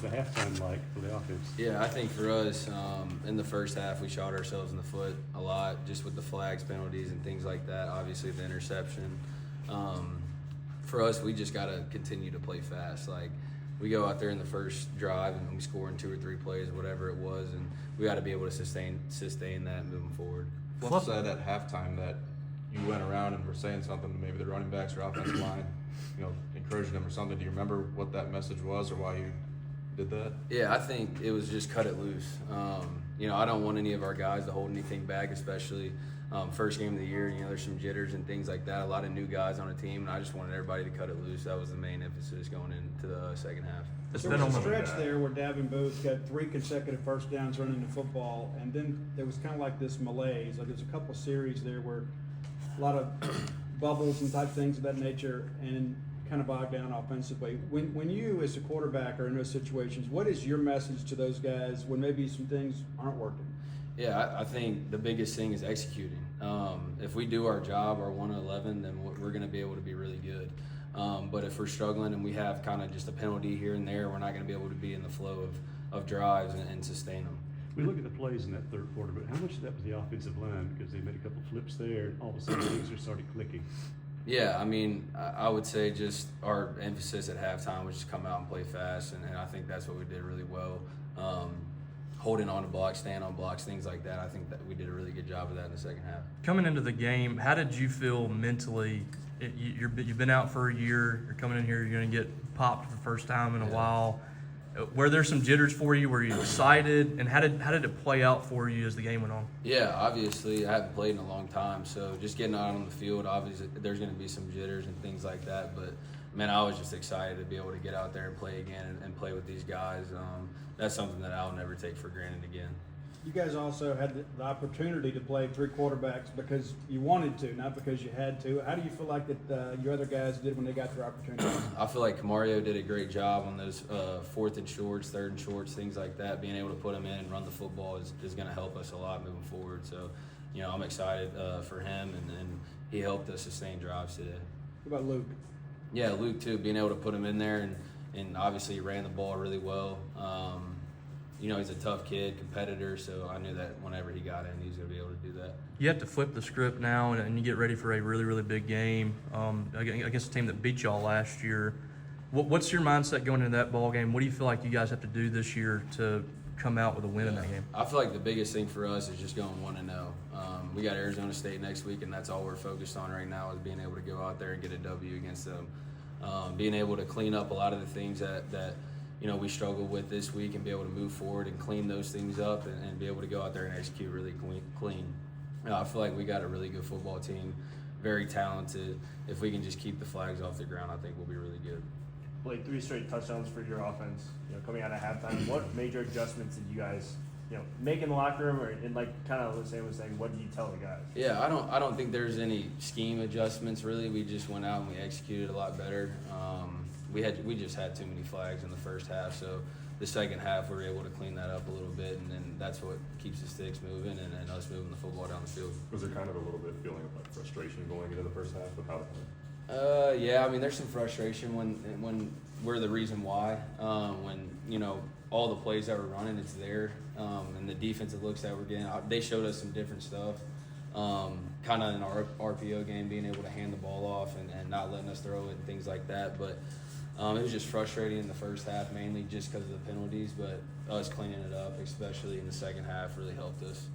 The halftime like for the offense? Yeah, I think for us, in the first half, we shot ourselves in the foot a lot, just with the flags, penalties, and things like that. Obviously, the interception. For us, we just got to continue to play fast. Like, we go out there in the first drive and we score in 2 or 3 plays, whatever it was, and we got to be able to sustain that moving forward. Flip side at halftime that you went around and were saying something to maybe the running backs or offensive line, encouraging them or something. Do you remember what that message was or why you did that? Yeah, I think it was just cut it loose. I don't want any of our guys to hold anything back, especially first game of the year. There's some jitters and things like that. A lot of new guys on the team, and I just wanted everybody to cut it loose. That was the main emphasis going into the second half. There was a stretch there where Davin Booth got 3 consecutive first downs running the football, and then there was kind of like this malaise. Like there's a couple series there where a lot of bubbles and type things of that nature, and kind of bogged down offensively. When you, as a quarterback, are in those situations, what is your message to those guys when maybe some things aren't working? Yeah, I think the biggest thing is executing. If we do our job, our 1-11, then we're going to be able to be really good. But if we're struggling and we have kind of just a penalty here and there, we're not going to be able to be in the flow of drives and sustain them. We look at the plays in that third quarter, but how much of that was the offensive line? Because they made a couple flips there, and all of a sudden things just started clicking. Yeah, I would say just our emphasis at halftime was just come out and play fast, and I think that's what we did really well. Holding on to blocks, staying on blocks, things like that. I think that we did a really good job of that in the second half. Coming into the game, how did you feel mentally? You've been out for a year. You're coming in here. You're going to get popped for the first time in a while. Were there some jitters for you? Were you excited? And how did it play out for you as the game went on? Yeah, obviously I haven't played in a long time, so just getting out on the field, obviously there's going to be some jitters and things like that. But man, I was just excited to be able to get out there and play again and play with these guys. That's something that I'll never take for granted again. You guys also had the opportunity to play 3 quarterbacks because you wanted to, not because you had to. How do you feel like that your other guys did when they got their opportunity? I feel like Camario did a great job on those 4th and shorts, 3rd and shorts, things like that. Being able to put them in and run the football is going to help us a lot moving forward. So, I'm excited for him, and he helped us sustain drives today. What about Luke? Yeah, Luke too, being able to put him in there, and obviously he ran the ball really well. He's a tough kid, competitor, so I knew that whenever he got in, he was going to be able to do that. You have to flip the script now, and you get ready for a really, really big game against a team that beat y'all last year. What's your mindset going into that ball game? What do you feel like you guys have to do this year to come out with a win in that game? I feel like the biggest thing for us is just going 1-0. We got Arizona State next week, and that's all we're focused on right now is being able to go out there and get a W against them. Being able to clean up a lot of the things that we struggled with this week and be able to move forward and clean those things up and be able to go out there and execute really clean. I feel like we got a really good football team, very talented. If we can just keep the flags off the ground, I think we'll be really good. Blake, 3 straight touchdowns for your offense. Coming out of halftime, what major adjustments did you guys, make in the locker room, or in kind of what Sam was saying? What did you tell the guys? Yeah, I don't think there's any scheme adjustments really. We just went out and we executed a lot better. We just had too many flags in the first half, so the second half we were able to clean that up a little bit, and then that's what keeps the sticks moving and us moving the football down the field. Was there kind of a little bit feeling of like frustration going into the first half with how it went? Yeah, there's some frustration when we're the reason why. When all the plays that we're running, it's there, and the defensive looks that we're getting, they showed us some different stuff. Kind of in our RPO game, being able to hand the ball off and not letting us throw it and things like that. But it was just frustrating in the first half, mainly just because of the penalties. But us cleaning it up, especially in the second half, really helped us.